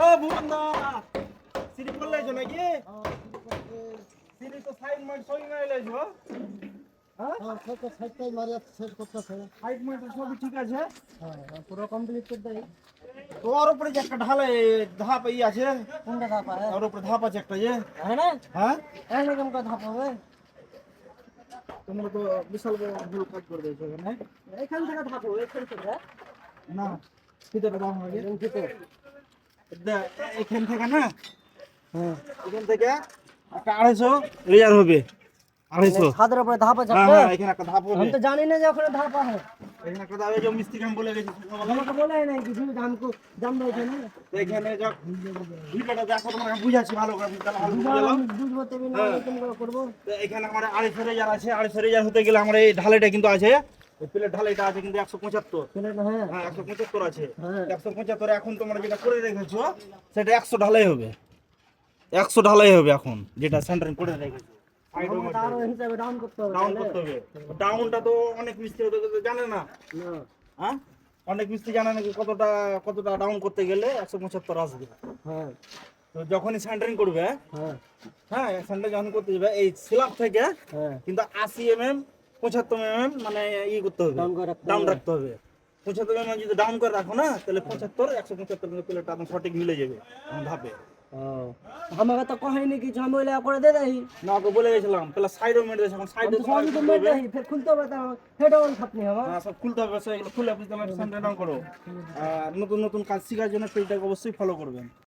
ও ভুবনদা সিঁড়ি করলেছো নাকি? সিঁড়ি তো সাইড মাইড সই মাইলেছো। হ্যাঁ সব তো সাইডটাই মারিয়া সেট করতেছে। সাইড মাইড সবই ঠিক আছে। হ্যাঁ পুরো কমপ্লিট করে দেই। তোমার উপরে যে একটা ঢালে ধাপ ই আছে, কোনটা ধাপ আছে? ওর উপরে ধাপ আছে একটা যে। হ্যাঁ না? হ্যাঁ এই রকম কথা ধাপ হবে। তোমরা তো বিশাল বড় ভুল কাজ করে দিয়েছো এখানে। এখান থেকে ধাপ হবে, এখান থেকে। না ভিতরে দাম হবে এখান থেকে। এখান থেকে না, হ্যাঁ এখান থেকে একটা 250 রিয়ার হবে। 250। ছাদের উপরে ধাপ আছে। হ্যাঁ হ্যাঁ এখানে একটা ধাপ হবে। আমি তো জানি না যে ওখানে ধাপ আছে। এখানে একটা ধাপ, এই যে মিস্ত্রি আমি বলে গেছি সকালবেলা। আমাকে বলে নাই কিছু জানকো জানবো এখানে। তো এখানে যা ভিডিওটা দেখো তোমাকে বুঝাচ্ছি ভালো করে, তাহলে ভালো বুঝে গেলাম। বুঝবো তুমি না এরকম করে করবো। তো এখানে আমার 250 রিয়ার আছে। 250 রিয়ার হতে গেলে আমার এই ঢালাইটা কিন্তু আছে, এই প্লেট ঢালাইটা আছে কিন্তু 175। হ্যাঁ হ্যাঁ 175 আছে। হ্যাঁ 175 এখন তোমরা যেটা করে রেখেছো সেটা 100 ঢালাই হবে। 100 ঢালাই হবে এখন, যেটা সেন্টারিং করে রেখেছো। আমাকে আরো হিসাবে ডাউন করতে হবে। ডাউন করতে হবে। ডাউনটা তো অনেক মিস্ত্রি তো জানে না। না হ্যাঁ অনেক মিস্ত্রি জানে নাকি কতটা ডাউন করতে গেলে 175 আসবে। হ্যাঁ তো যখনই সেন্টারিং করবে, হ্যাঁ হ্যাঁ সেন্টারিং যখন করতে যাবে এই স্ল্যাব থেকে হ্যাঁ কিন্তু 80 75 মানে করতে হবে, ডাউন করে রাখতে ডাউন হবে। রাখতে হবে। 75 যদি ডাউন করে রাখো না তাহলে 175 কিন্তু প্লেটটা একদম সঠিক মিলে যাবে ধাপে। ও আমাকে তো কহেনি কিছু, আমি ওইলা করে দিয়ে দেই। না ওকে বলে গেছিলাম তাহলে সাইডও মেরে দিয়েছে, এখন আমি তো সবই তো সাইডও মেরে দেই, ফের খুলতে হবে তো হেডও থাকনি আমার। হ্যাঁ সব খুলতে হবে, সেগুলো খুলে বুঝতে পারছি সেন্টার ডাউন করো। আর নতুন নতুন কাজ শেখার জন্য পেজটাকে অবশ্যই ফলো করবেন।